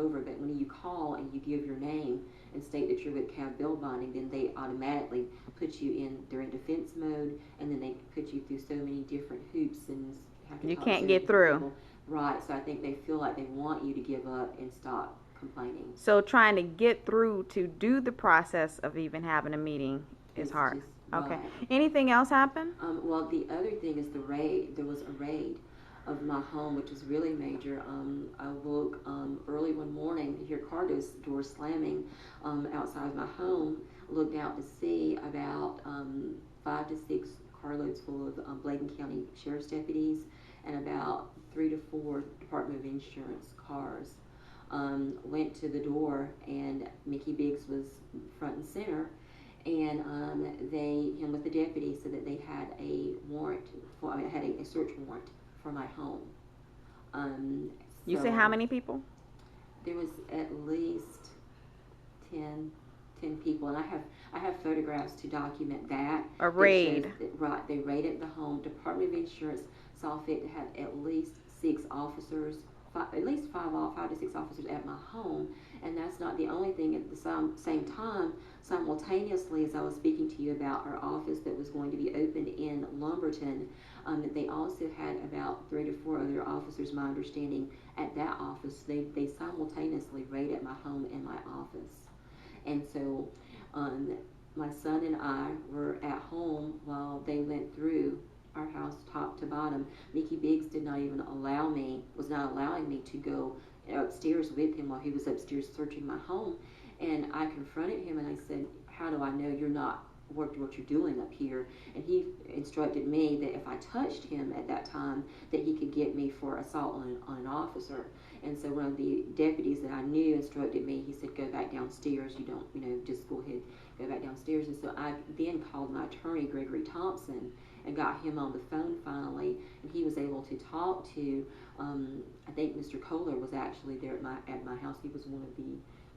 over, but when you call and you give your name and state that you're with cab bill bonding, then they automatically put you in, they're in defense mode, and then they put you through so many different hoops and have to You talk can't to get through. people. Right, so I think they feel like they want you to give up and stop complaining. So trying to get through to do the process of even having a meeting is hard. Okay. Right. Anything else happen? Well, the other thing is the raid. There was a raid of my home, which was really major. I woke early one morning to hear car doors slamming outside of my home. Looked out to see about 5 to 6 carloads full of Bladen County Sheriff's deputies and about 3 to 4 Department of Insurance cars. Went to the door, and Mickey Biggs was front and center. And him with the deputy said that they had a warrant had a search warrant for my home. You say how many people? There was at least 10 people, and I have photographs to document that. A raid. Right, they raided the home. Department of Insurance saw fit to have at least 6 officers, at least 5 to 6 officers at my home. And that's not the only thing. At the same time, simultaneously, as I was speaking to you about our office that was going to be opened in Lumberton, they also had about 3 to 4 other officers, my understanding, at that office. They simultaneously raided my home and my office. And so my son and I were at home while they went through our house top to bottom. Mickey Biggs was not allowing me to go upstairs with him while he was upstairs searching my home. And I confronted him and I said, how do I know you're not what you're doing up here? And he instructed me that if I touched him at that time, that he could get me for assault on an officer. And so one of the deputies that I knew instructed me. He said, go back downstairs. You don't, just go ahead, go back downstairs. And so I then called my attorney, Gregory Thompson, and got him on the phone finally, and he was able to talk to, I think Mr. Kohler was actually there at my house. He was one of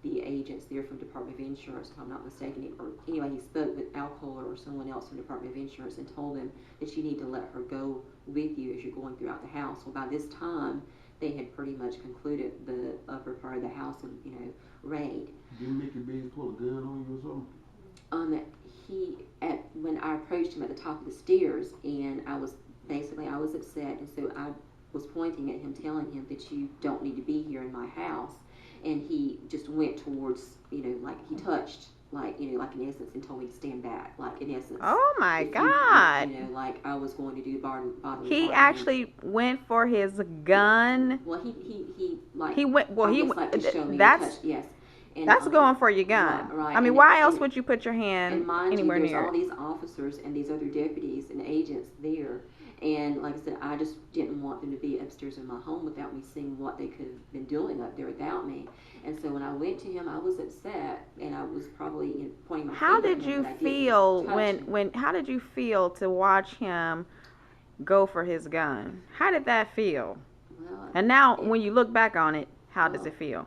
the agents there from Department of Insurance, if I'm not mistaken. Anyway, he spoke with Al Kohler or someone else from Department of Insurance and told them that you need to let her go with you as you're going throughout the house. Well, by this time, they had pretty much concluded the upper part of the house and, raid. Didn't Mickey Biggs pull a gun on you or something? When I approached him at the top of the stairs, and I was upset, and so I was pointing at him, telling him that you don't need to be here in my house, and he just went towards, like he touched, like in essence, and told me to stand back, like in essence. Oh my God! Like I was going to do bodily He harm. actually went for his gun. Well, he went. Well, he like to show me that's touch, yes. And, that's going for your gun. Right. I mean, why else would you put your hand anywhere there's near all these officers and these other deputies and agents there. And like I said, I just didn't want them to be upstairs in my home without me seeing what they could have been doing up there without me. And so when I went to him, I was upset, and I was probably pointing my How finger did at him, you but I feel didn't touch him. how did you feel to watch him go for his gun? How did that feel? Well, And now, when you look back on it, how does it feel?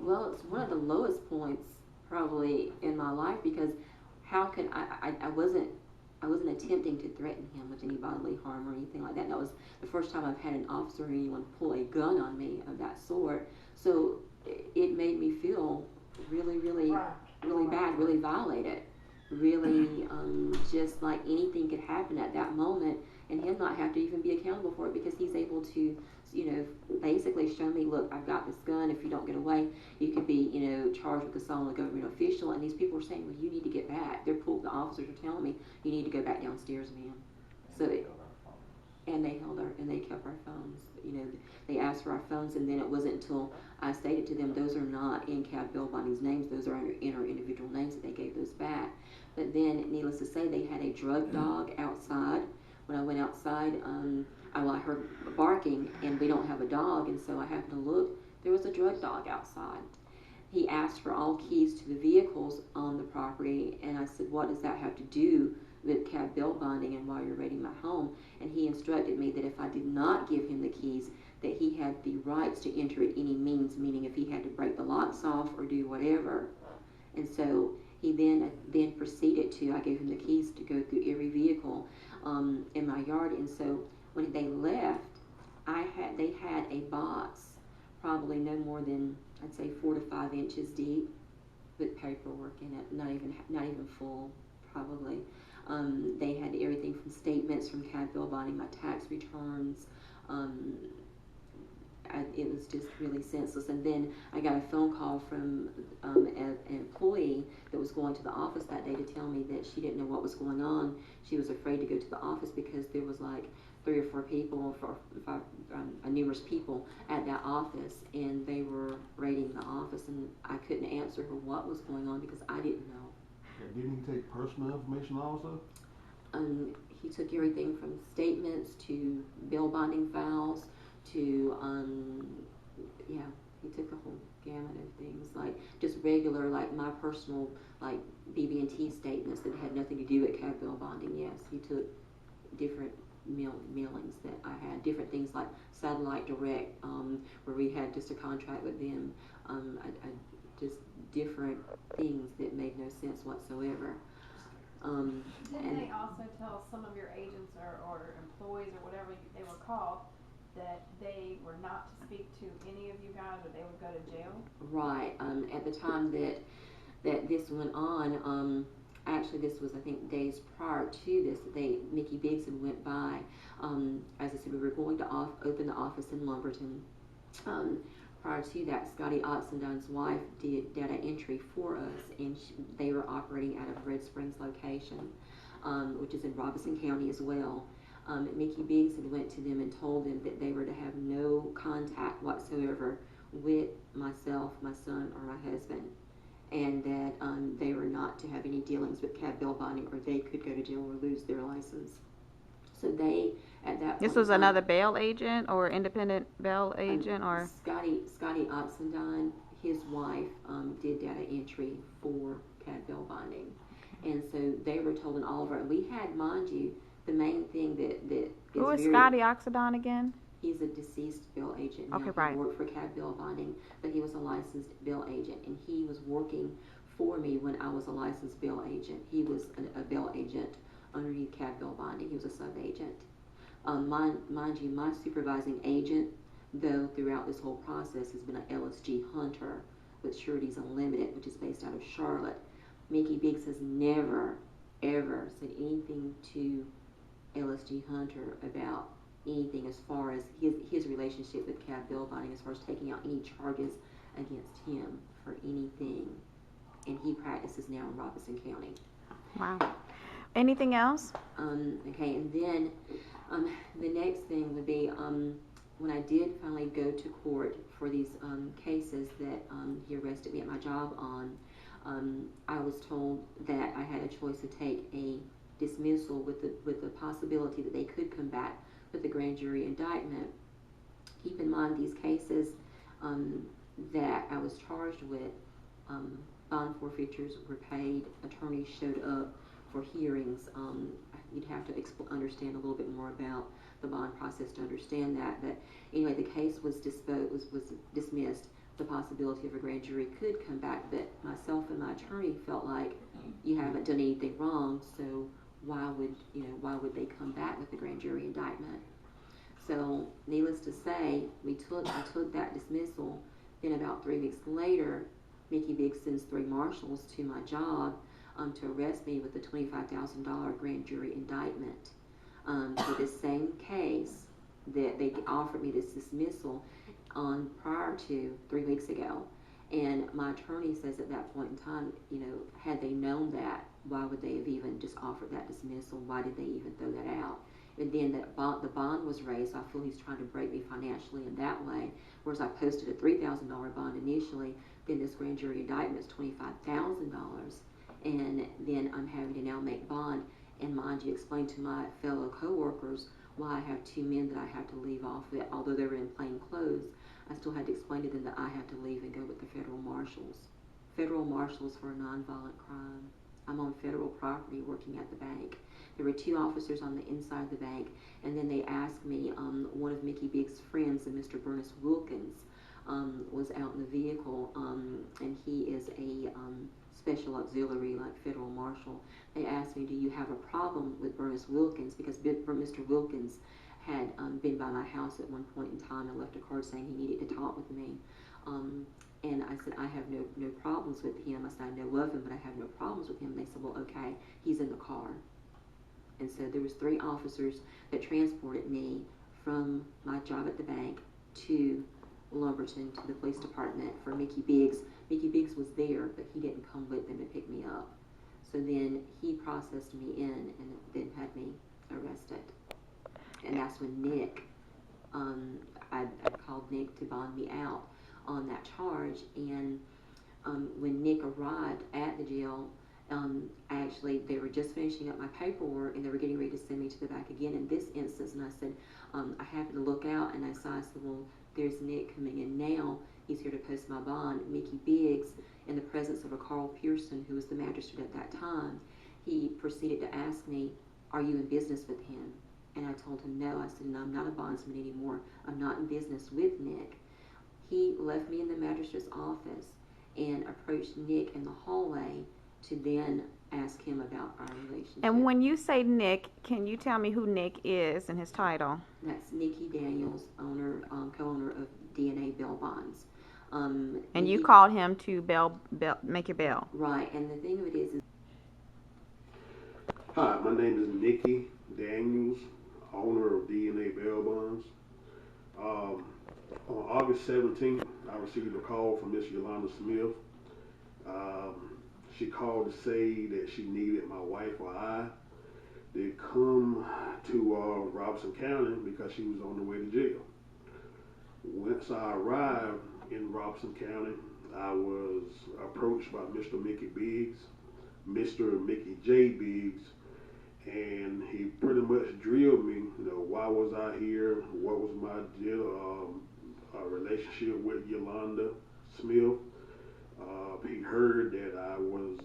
Well, it's one of the lowest points probably in my life, because how can I wasn't attempting to threaten him with any bodily harm or anything like that. That was the first time I've had an officer or anyone pull a gun on me of that sort. So it made me feel really, really, really bad, really violated, really just like anything could happen at that moment, and him not have to even be accountable for it, because he's able to, basically show me, look, I've got this gun. If you don't get away, you could be, charged with assault on a government official. And these people are saying, well, you need to get back. The officers are telling me, you need to go back downstairs, ma'am. So, and they kept our phones. They asked for our phones, and then it wasn't until I stated to them, those are not in cab bill bonding's names. Those are in our individual names, that they gave those back. But then, needless to say, they had a drug dog outside. When I went outside, I heard barking, and we don't have a dog, and so I happened to look. There was a drug dog outside. He asked for all keys to the vehicles on the property, and I said, what does that have to do with cab bill bonding and why you're raiding my home? And he instructed me that if I did not give him the keys, that he had the rights to enter at any means, meaning if he had to break the locks off or do whatever. And so he then proceeded to, I gave him the keys to go through every vehicle in my yard. And so when they left, they had a box, probably no more than I'd say 4 to 5 inches deep with paperwork in it, not even full, probably. They had everything from statements from CAD bill bonding, my tax returns. It was just really senseless. And then I got a phone call from an employee that was going to the office that day to tell me that she didn't know what was going on. She was afraid to go to the office because there was like 3 or 4 people, numerous people at that office, and they were raiding the office, and I couldn't answer her what was going on because I didn't know. Yeah, didn't he take personal information also? He took everything from statements to bill bonding files to he took a whole gamut of things, like just regular, like my personal, like BB&T statements that had nothing to do with CAD bill bonding. Yes, he took different mailings that I had, different things like Satellite Direct, where we had just a contract with them. Just different things that made no sense whatsoever. Didn't they also tell some of your agents or employees or whatever they were called that they were not to speak to any of you guys or they would go to jail? Right. At the time that this went on, actually this was I think days prior to this, Mickey Biggs had went by. As I said, we were going to open the office in Lumberton. Prior to that, Scotty Oxendine's wife did data entry for us, and they were operating out of Red Springs location, which is in Robeson County as well. Mickey Biggs had went to them and told them that they were to have no contact whatsoever with myself, my son, or my husband, and that they were not to have any dealings with CAD bill bonding, or they could go to jail or lose their license. So they, at that point, this was another bail agent or independent bail agent, or Scotty Oxendine, his wife, did data entry for CAD bill bonding, and so they were told, and all of our, we had, mind you, the main thing that who is Scotty Oxendine again? He's a deceased bill agent now. Okay, right. He worked for CAD bill bonding, but he was a licensed bill agent, and he was working for me when I was a licensed bill agent. He was a bill agent underneath CAD bill bonding. He was a sub-agent. Mind you, my supervising agent, though, throughout this whole process has been an LSG Hunter with Sureties Unlimited, which is based out of Charlotte. Mickey Biggs has never, ever said anything to LSG Hunter about anything as far as his relationship with CAD bill bonding, as far as taking out any charges against him for anything. And he practices now in Robeson County. Wow. Anything else? Okay, and then the next thing would be when I did finally go to court for these cases that he arrested me at my job on, I was told that I had a choice to take a dismissal with the possibility that they could come back with a grand jury indictment. Keep in mind, these cases that I was charged with, bond forfeitures were paid, attorneys showed up for hearings. You'd have to understand a little bit more about the bond process to understand that. But anyway, the case was dismissed. The possibility of a grand jury could come back, but myself and my attorney felt like you haven't done anything wrong, so why would they come back with a grand jury indictment? So needless to say, I took that dismissal. Then about 3 weeks later, Mickey Biggs sends 3 marshals to my job to arrest me with a $25,000 grand jury indictment for this same case that they offered me this dismissal on prior to 3 weeks ago. And my attorney says at that point in time, had they known that, why would they have even just offered that dismissal? Why did they even throw that out? And then the bond was raised, so I feel he's trying to break me financially in that way. Whereas I posted a $3,000 bond initially, then this grand jury indictment is $25,000. And then I'm having to now make bond. And mind you, explain to my fellow co-workers why I have 2 men that I have to leave off of it. Although they were in plain clothes, I still had to explain to them that I have to leave and go with the federal marshals. Federal marshals for a nonviolent crime. I'm on federal property working at the bank. There were 2 officers on the inside of the bank, and then they asked me, one of Mickey Biggs' friends, Mr. Bernice Wilkins, was out in the vehicle, and he is a special auxiliary, like federal marshal. They asked me, do you have a problem with Bernice Wilkins? Because Mr. Wilkins had been by my house at one point in time and left a card saying he needed to talk with me. And I have no problems with him. I said, I know of him, but I have no problems with him. And they said, well, okay, he's in the car. And so there was 3 officers that transported me from my job at the bank to Lumberton to the police department for Mickey Biggs. Mickey Biggs was there, but he didn't come with them to pick me up. So then he processed me in and then had me arrested. And that's when Nick, I called Nick to bond me out on that charge. And when Nick arrived at the jail, they were just finishing up my paperwork and they were getting ready to send me to the back again in this instance. And I said, I happened to look out and I said, well, there's Nick coming in now. He's here to post my bond. Mickey Biggs, in the presence of a Carl Pearson, who was the magistrate at that time, he proceeded to ask me, are you in business with him? And I told him no. I said, no, I'm not a bondsman anymore. I'm not in business with Nick. He left me in the magistrate's office and approached Nick in the hallway to then ask him about our relationship. And when you say Nick, can you tell me who Nick is and his title? That's Nikki Daniels, co-owner of DNA Bail Bonds. And you called him to make your bail. Right, and the thing of it is Hi, my name is Nikki Daniels, owner of DNA Bail Bonds. On August 17th, I received a call from Miss Yolanda Smith. She called to say that she needed my wife or I to come to Robeson County because she was on the way to jail. Once I arrived in Robeson County, I was approached by Mr. Mickey Biggs, Mr. Mickey J. Biggs, and he pretty much drilled me, why was I here, what was my relationship with Yolanda Smith. He heard that I was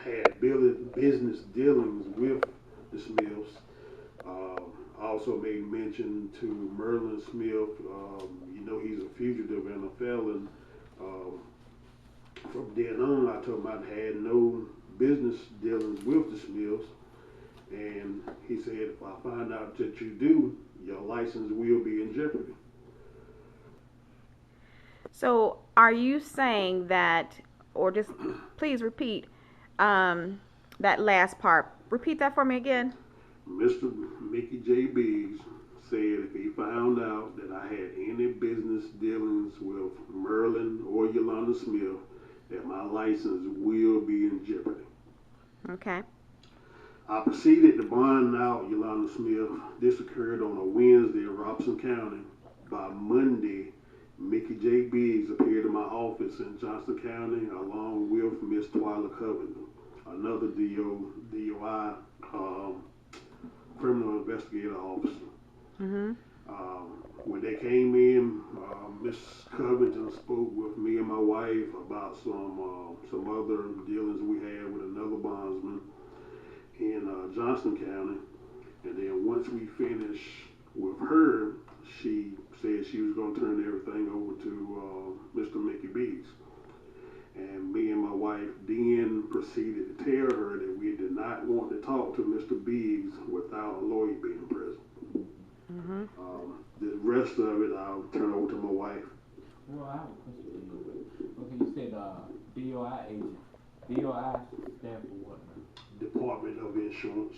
had business dealings with the Smiths. Also made mention to Merlin Smith. He's a fugitive and a felon. From then on, I told him I had no business dealings with the Smiths. And he said, if I find out that you do, your license will be in jeopardy. So are you saying that, or just please repeat that last part. Repeat that for me again. Mr. Mickey J. Biggs said if he found out that I had any business dealings with Merlin or Yolanda Smith, that my license will be in jeopardy. Okay. I proceeded to bond out Yolanda Smith. This occurred on a Wednesday in Robeson County. By Monday, Mickey J. Biggs appeared in my office in Johnston County along with Miss Twyla Covington, another DOI criminal investigator officer. Mm-hmm. When they came in, Miss Covington spoke with me and my wife about some other dealings we had with another bondsman in Johnston County. And then once we finished with her, she said she was going to turn everything over to Mr. Mickey Biggs. And me and my wife then proceeded to tell her that we did not want to talk to Mr. Biggs without a lawyer being present. Mm-hmm. The rest of it, I'll turn over to my wife. Well, I have a question for you. Okay, you said DOI agent. DOI stand for what now? Department of Insurance.